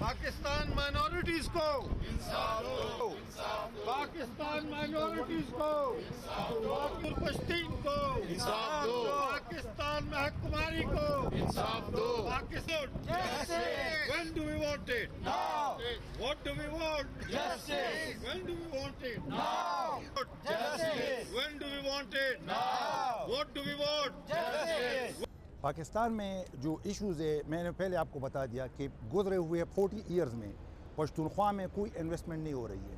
Pakistan minorities को इंसाफ दो, Pakistan minorities को इंसाफ, पश्तीन को इंसाफ दो, पाकिस्तान में हुक्मरानी को इंसाफ दो, Pakistan when do we want it? Now. What do we want? Justice. When do we want it? Now. Justice. When do we want it? Now. What do we want? Justice. Pakistan में जो इश्यूज़ है मैंने पहले आपको बता दिया कि गुजरे हुए 40 ईयर्स में पश्तूनख्वा में कोई इन्वेस्टमेंट नहीं हो रही है।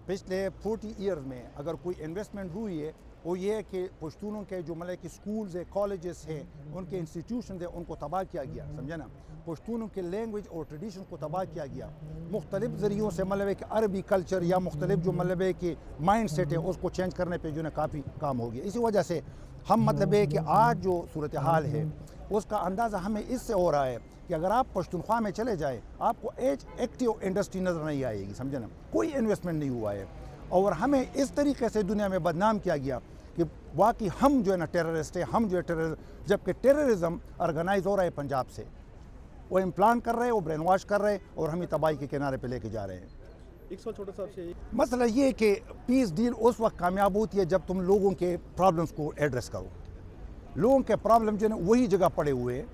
पिछले 40 ईयर्स में अगर कोई इन्वेस्टमेंट हुई है वो ये है कि पश्तूनों के जो मतलब कि स्कूल्स है, कॉलेजेस हैं, उनके इंस्टीट्यूशन है, उनको तबाह किया गया, समझे ना। पश्तूनों के लैंग्वेज और ट्रेडिशन को तबाह किया गया मुख्तलिफ ज़रियों से, मतलब है कि अरबी कल्चर या मुख्तलिफ जो मतलब है कि माइंड सेट है उसको चेंज करने पे जो है काफ़ी काम हो गया। इसी वजह से हम मतलब है कि आज जो सूरत हाल है उसका अंदाज़ा हमें इससे हो रहा है कि अगर आप पश्तूनख्वा में चले जाए आपको एज एक्टिव इंडस्ट्री नज़र नहीं आएगी, समझे ना। कोई इन्वेस्टमेंट नहीं हुआ है और हमें इस तरीके से दुनिया में बदनाम किया गया कि वाकई हम जो है ना टेररिस्ट है, हम जो है टेररिस्ट, जबकि टेररिज्म ऑर्गेनाइज हो रहा है पंजाब से। वो इम्प्लांट कर रहे हैं, वो ब्रेन वॉश कर रहे हैं और हम तबाही के किनारे पे लेके जा रहे हैं। एक सवाल छोटा सा आपसे, मसला ये है कि पीस डील उस वक्त कामयाब होती है जब तुम लोगों के प्रॉब्लम्स को एड्रेस करो। लोगों के प्रॉब्लम जो है वही जगह पड़े हुए हैं।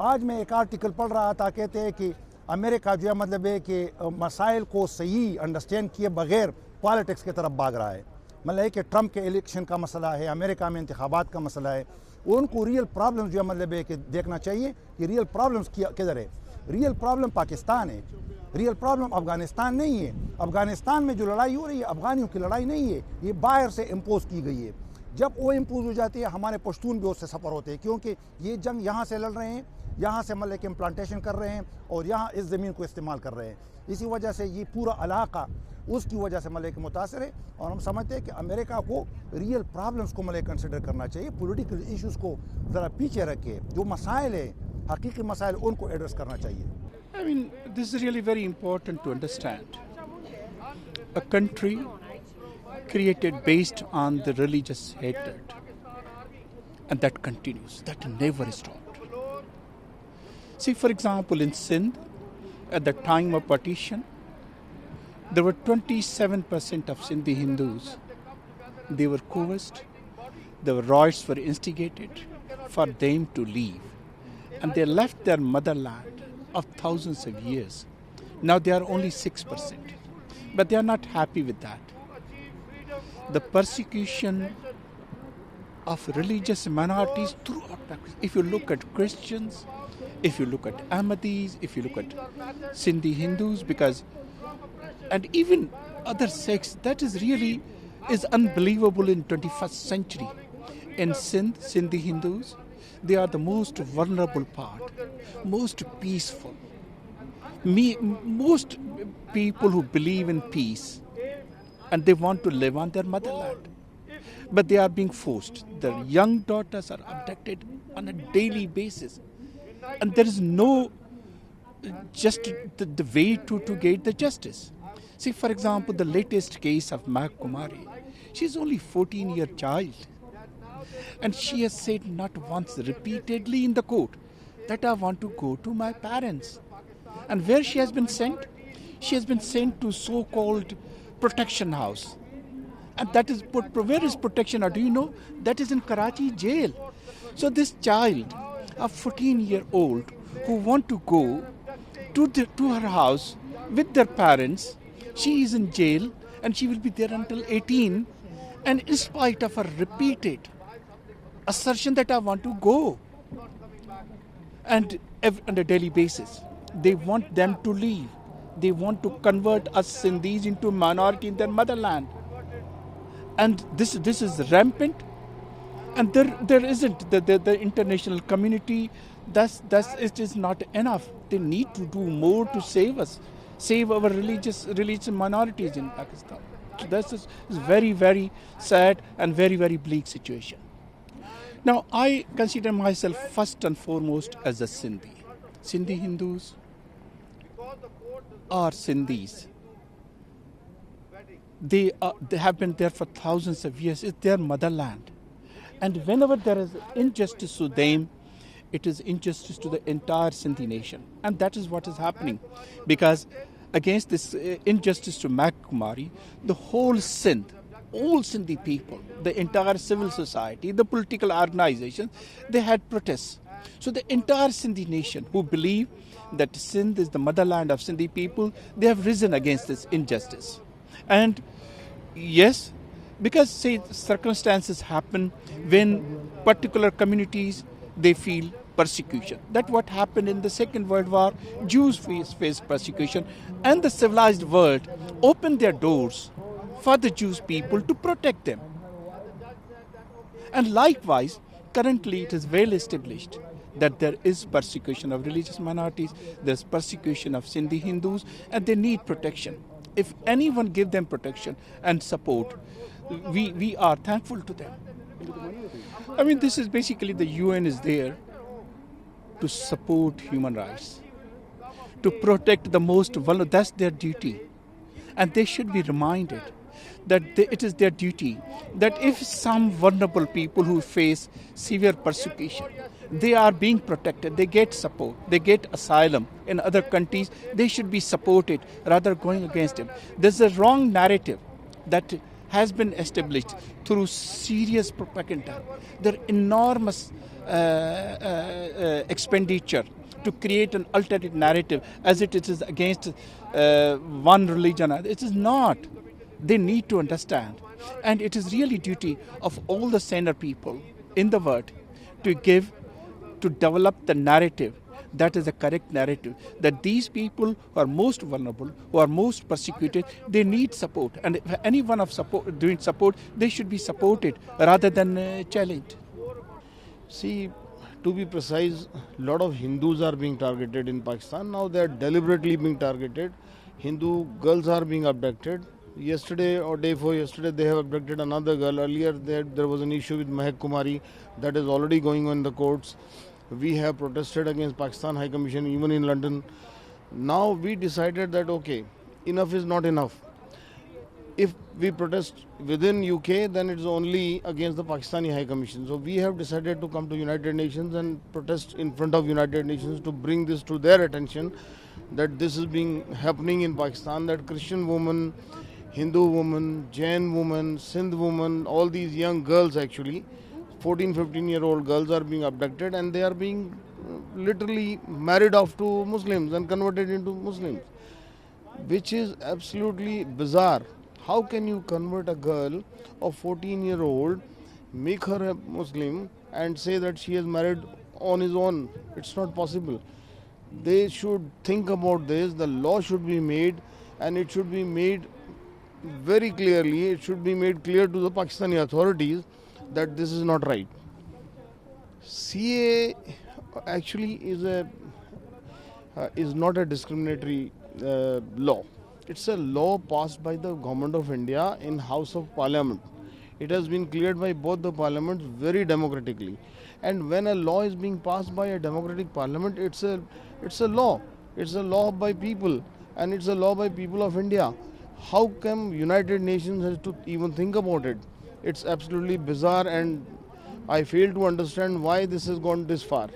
आज मैं एक आर्टिकल पढ़ रहा था, कहते हैं कि अमेरिका जो है मतलब है कि मसाइल को सही अंडरस्टैंड किए बगैर पॉलिटिक्स की तरफ भाग रहा है। मतलब है कि ट्रंप के इलेक्शन का मसला है, अमेरिका में इंतखाबात का मसला है, उनको रियल प्रॉब्लम्स जो है मतलब है कि देखना चाहिए कि रियल प्रॉब्लम्स किधर है। रियल प्रॉब्लम पाकिस्तान है, रियल प्रॉब्लम अफ़गानिस्तान नहीं है। अफ़गानिस्तान में जो लड़ाई हो रही है अफ़गानियों की लड़ाई नहीं है, ये बाहर से इम्पोज की गई है। जब वो इम्पोज हो जाती है हमारे पश्तून भी उससे सफ़र होते हैं, क्योंकि ये जंग यहाँ से लड़ रहे हैं, यहाँ से मतलब कि इम्प्लांटेशन कर रहे हैं और यहाँ इस ज़मीन को इस्तेमाल कर रहे हैं। इसी वजह से ये पूरा इलाका उसकी वजह से मतलब कि मुतासर है और हम समझते हैं कि अमेरिका को रियल प्रॉब्लम्स को मतलब कंसिडर करना चाहिए, पॉलिटिकल इश्यूज़ को ज़रा पीछे रखे, जो मसाइल है हकीकी मसाइल उनको एड्रेस करना चाहिए। I mean, this is really very important to understand. A country created based on the religious hatred, and that continues, that never stopped. See, for example, in Sindh, at the time of partition, there were 27% of Sindhi Hindus. They were coerced, the riots were instigated for them to leave, and they left their motherland of thousands of years. Now they are only 6%, but they are not happy with that. The persecution of religious minorities throughout Pakistan. If you look at Christians, if you look at Ahmadis, if you look at Sindhi Hindus, and even other sects, that is really is unbelievable in 21st century. In Sindhi Hindus, they are the most vulnerable part, most peaceful. Most people who believe in peace and they want to live on their motherland, but they are being forced. Their young daughters are abducted on a daily basis, and there is no just the way to get the justice. See, for example, the latest case of Mahak Kumari. She is only 14-year child. And she has said not once, repeatedly in the court, that I want to go to my parents. And where she has been sent? She has been sent to so-called protection house. And that is, where is protection house? Do you know? That is in Karachi jail. So this child, a 14-year-old, who want to go to her house with their parents, she is in jail and she will be there until 18. And in spite of her repeated assertion that I want to go, and on a daily basis, they want them to leave. They want to convert us Sindhis into minority in their motherland. And this is rampant. And there isn't the international community. Thus it is not enough. They need to do more to save us, save our religious minorities in Pakistan. So this is very, very sad and very, very bleak situation. Now, I consider myself first and foremost as a Sindhi. Sindhi Hindus are Sindhis. They have been there for thousands of years. It's their motherland. And whenever there is injustice to them, it is injustice to the entire Sindhi nation. And that is what is happening. Because against this injustice to Mahak Kumari, the whole Sindh, all Sindhi people, the entire civil society, the political organizations, they had protests. So the entire Sindhi nation who believe that Sindh is the motherland of Sindhi people, they have risen against this injustice. And yes, because say circumstances happen when particular communities they feel persecution. That what happened in the Second World War. Jews faced persecution, and the civilized world opened their doors for the Jewish people to protect them. And likewise, currently it is well established that there is persecution of religious minorities, there's persecution of Sindhi Hindus, and they need protection. If anyone give them protection and support, we are thankful to them. I mean, this is basically the UN is there to support human rights, to protect the most vulnerable. That's their duty. And they should be reminded that it is their duty that if some vulnerable people who face severe persecution, they are being protected, they get support, they get asylum in other countries, they should be supported rather going against them. There's a wrong narrative that has been established through serious propaganda. There are enormous expenditure to create an alternate narrative as it is against one religion. It is not. They need to understand. And it is really duty of all the senior people in the world to develop the narrative that is the correct narrative, that these people who are most vulnerable, who are most persecuted, they need support. And if anyone of support doing support, they should be supported rather than challenged. See, to be precise, a lot of Hindus are being targeted in Pakistan. Now they are deliberately being targeted. Hindu girls are being abducted. Yesterday or day before yesterday, they have abducted another girl. Earlier, there was an issue with Mahak Kumari that is already going on in the courts. We have protested against Pakistan High Commission even in London. Now we decided that okay, enough is not enough. If we protest within UK, then it's only against the Pakistani High Commission. So we have decided to come to United Nations and protest in front of United Nations to bring this to their attention, that this is being happening in Pakistan, that Christian women, Hindu women, Jain women, Sindh women, all these young girls actually, 14, 15-year-old girls are being abducted and they are being literally married off to Muslims and converted into Muslims, which is absolutely bizarre. How can you convert a girl of 14-year-old, make her a Muslim and say that she is married on his own? It's not possible. They should think about this. The law should be made, and it should be made very clearly. It should be made clear to the Pakistani authorities that this is not right. CAA actually is not a discriminatory law. It's a law passed by the Government of India in House of Parliament. It has been cleared by both the parliaments very democratically. And when a law is being passed by a democratic parliament, it's a law. It's a law by people, and it's a law by people of India. How come United Nations has to even think about it? It's absolutely bizarre, and I fail to understand why this has gone this far.